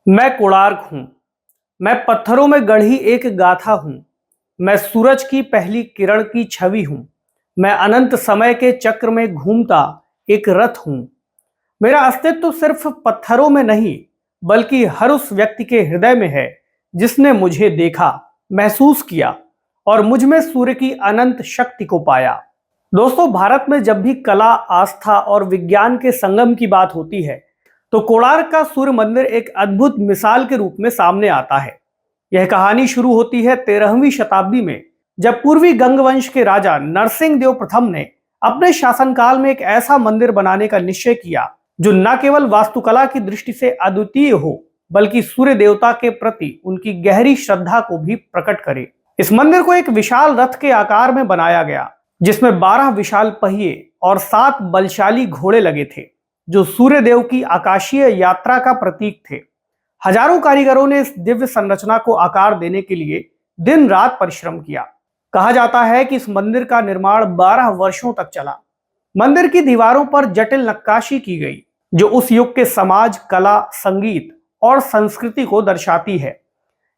मैं कोणार्क हूं। मैं पत्थरों में गढ़ी एक गाथा हूं। मैं सूरज की पहली किरण की छवि हूं। मैं अनंत समय के चक्र में घूमता एक रथ हूं। मेरा अस्तित्व सिर्फ पत्थरों में नहीं, बल्कि हर उस व्यक्ति के हृदय में है जिसने मुझे देखा, महसूस किया और मुझ में सूर्य की अनंत शक्ति को पाया। दोस्तों, भारत में जब भी कला, आस्था और विज्ञान के संगम की बात होती है, तो कोणार्क का सूर्य मंदिर एक अद्भुत मिसाल के रूप में सामने आता है। यह कहानी शुरू होती है 13वीं शताब्दी में, जब पूर्वी गंग वंश के राजा नरसिंह देव प्रथम ने अपने शासनकाल में एक ऐसा मंदिर बनाने का निश्चय किया जो न केवल वास्तुकला की दृष्टि से अद्वितीय हो, बल्कि सूर्य देवता के प्रति उनकी गहरी श्रद्धा को भी प्रकट करे। इस मंदिर को एक विशाल रथ के आकार में बनाया गया, जिसमें 12 विशाल पहिए और 7 बलशाली घोड़े लगे थे, जो सूर्य देव की आकाशीय यात्रा का प्रतीक थे। हजारों कारीगरों ने इस दिव्य संरचना को आकार देने के लिए दिन रात परिश्रम किया। कहा जाता है कि इस मंदिर का निर्माण 12 वर्षों तक चला। मंदिर की दीवारों पर जटिल नक्काशी की गई, जो उस युग के समाज, कला, संगीत और संस्कृति को दर्शाती है।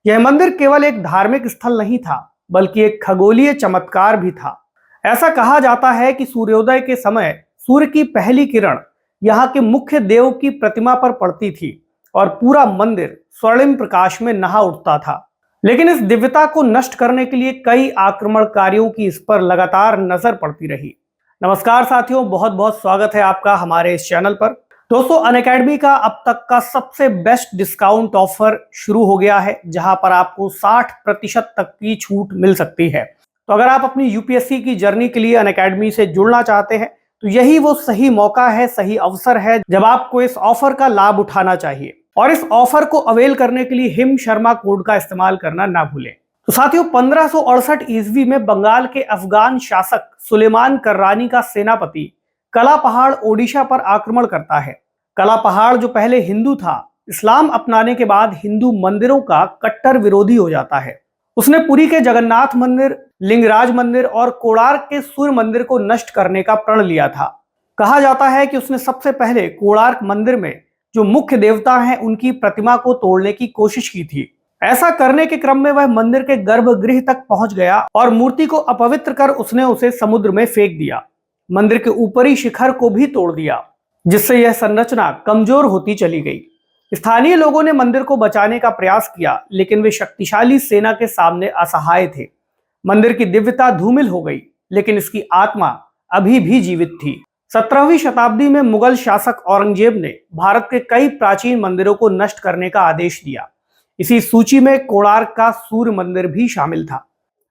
यह मंदिर केवल एक धार्मिक स्थल नहीं था, बल्कि एक खगोलीय चमत्कार भी था। ऐसा कहा जाता है कि सूर्योदय के समय सूर्य की पहली किरण यहाँ के मुख्य देव की प्रतिमा पर पड़ती थी और पूरा मंदिर स्वर्णिम प्रकाश में नहा उठता था। लेकिन इस दिव्यता को नष्ट करने के लिए कई आक्रमणकारियों की इस पर लगातार नजर पड़ती रही। नमस्कार साथियों, बहुत बहुत स्वागत है आपका हमारे इस चैनल पर। दोस्तों, अनअकैडमी का अब तक का सबसे बेस्ट डिस्काउंट ऑफर शुरू हो गया है, जहां पर आपको 60% तक की छूट मिल सकती है। तो अगर आप अपनी यूपीएससी की जर्नी के लिए अनअकैडमी से जुड़ना चाहते हैं, तो यही वो सही मौका है, सही अवसर है जब आपको इस ऑफर का लाभ उठाना चाहिए। और इस ऑफर को अवेल करने के लिए हिम शर्मा कोड का इस्तेमाल करना ना भूलें। तो साथियों, 1568 ईस्वी में बंगाल के अफगान शासक सुलेमान कर्रानी का सेनापति कला पहाड़ ओडिशा पर आक्रमण करता है। कला पहाड़, जो पहले हिंदू था, इस्लाम अपनाने के बाद हिंदू मंदिरों का कट्टर विरोधी हो जाता है। उसने पुरी के जगन्नाथ मंदिर, लिंगराज मंदिर और कोणार्क के सूर्य मंदिर को नष्ट करने का प्रण लिया था। कहा जाता है कि उसने सबसे पहले कोणार्क मंदिर में जो मुख्य देवता हैं उनकी प्रतिमा को तोड़ने की कोशिश की थी। ऐसा करने के क्रम में वह मंदिर के गर्भगृह तक पहुंच गया और मूर्ति को अपवित्र कर उसने उसे समुद्र में फेंक दिया। मंदिर के ऊपरी शिखर को भी तोड़ दिया, जिससे यह संरचना कमजोर होती चली गई। स्थानीय लोगों ने मंदिर को बचाने का प्रयास किया, लेकिन वे शक्तिशाली सेना के सामने असहाय थे। मंदिर की दिव्यता धूमिल हो गई, लेकिन इसकी आत्मा अभी भी जीवित थी। 17वीं शताब्दी में मुगल शासक औरंगजेब ने भारत के कई प्राचीन मंदिरों को नष्ट करने का आदेश दिया। इसी सूची में कोणार्क का सूर्य मंदिर भी शामिल था।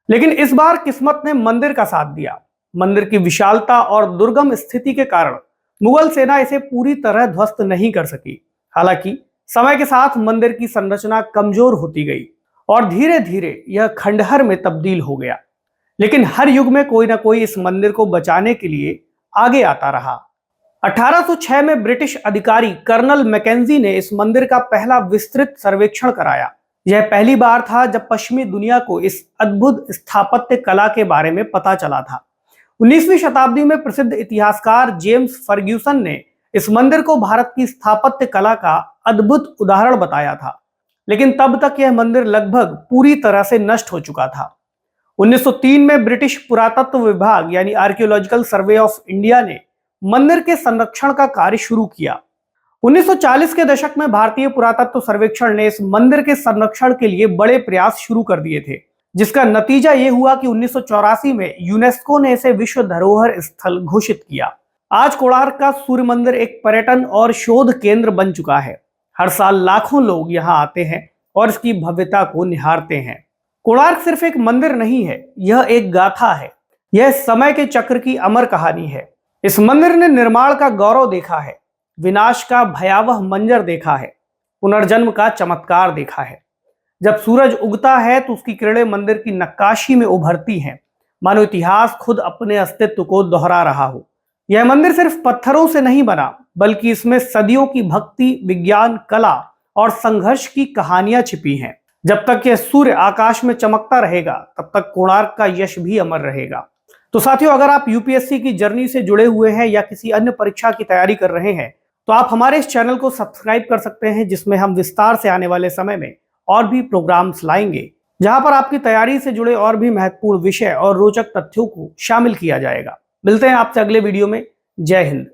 लेकिन इस बार किस्मत ने मंदिर का साथ दिया। मंदिर की विशालता और दुर्गम स्थिति के कारण मुगल सेना इसे पूरी तरह ध्वस्त नहीं कर सकी। हालांकि समय के साथ मंदिर की संरचना कमजोर होती गई और धीरे धीरे यह खंडहर में तब्दील हो गया। लेकिन हर युग में कोई ना कोई इस मंदिर को बचाने के लिए आगे आता रहा। 1806 में ब्रिटिश अधिकारी कर्नल मैकेंजी ने इस मंदिर का पहला विस्तृत सर्वेक्षण कराया। यह पहली बार था जब पश्चिमी दुनिया को इस अद्भुत स्थापत्य कला के बारे में पता चला था। 19वीं शताब्दी में प्रसिद्ध इतिहासकार जेम्स फर्ग्यूसन ने इस मंदिर को भारत की स्थापत्य कला का अद्भुत उदाहरण बताया था। लेकिन तब तक यह मंदिर लगभग पूरी तरह से नष्ट हो चुका था। 1903 में ब्रिटिश पुरातत्व विभाग यानी आर्कियोलॉजिकल सर्वे ऑफ इंडिया ने मंदिर के संरक्षण का कार्य शुरू किया। 1940 के दशक में भारतीय पुरातत्व सर्वेक्षण ने इस मंदिर के संरक्षण के लिए बड़े प्रयास शुरू कर दिए थे, जिसका नतीजा यह हुआ कि 1984 में यूनेस्को ने इसे विश्व धरोहर स्थल घोषित किया। आज कोणार्क का सूर्य मंदिर एक पर्यटन और शोध केंद्र बन चुका है। हर साल लाखों लोग यहाँ आते हैं और इसकी भव्यता को निहारते हैं। कोणार्क सिर्फ एक मंदिर नहीं है, यह एक गाथा है। यह समय के चक्र की अमर कहानी है। इस मंदिर ने निर्माण का गौरव देखा है, विनाश का भयावह मंजर देखा है, पुनर्जन्म का चमत्कार देखा है। जब सूरज उगता है तो उसकी किरणें मंदिर की नक्काशी में उभरती हैं, मानो इतिहास खुद अपने अस्तित्व को दोहरा रहा हो। यह मंदिर सिर्फ पत्थरों से नहीं बना, बल्कि इसमें सदियों की भक्ति, विज्ञान, कला और संघर्ष की कहानियां छिपी हैं। जब तक यह सूर्य आकाश में चमकता रहेगा, तब तक कोणार्क का यश भी अमर रहेगा। तो साथियों, अगर आप यूपीएससी की जर्नी से जुड़े हुए हैं या किसी अन्य परीक्षा की तैयारी कर रहे हैं, तो आप हमारे इस चैनल को सब्सक्राइब कर सकते हैं, जिसमें हम विस्तार से आने वाले समय में और भी प्रोग्राम्स लाएंगे, जहां पर आपकी तैयारी से जुड़े और भी महत्वपूर्ण विषय और रोचक तथ्यों को शामिल किया जाएगा। मिलते हैं आपसे अगले वीडियो में। जय हिंद।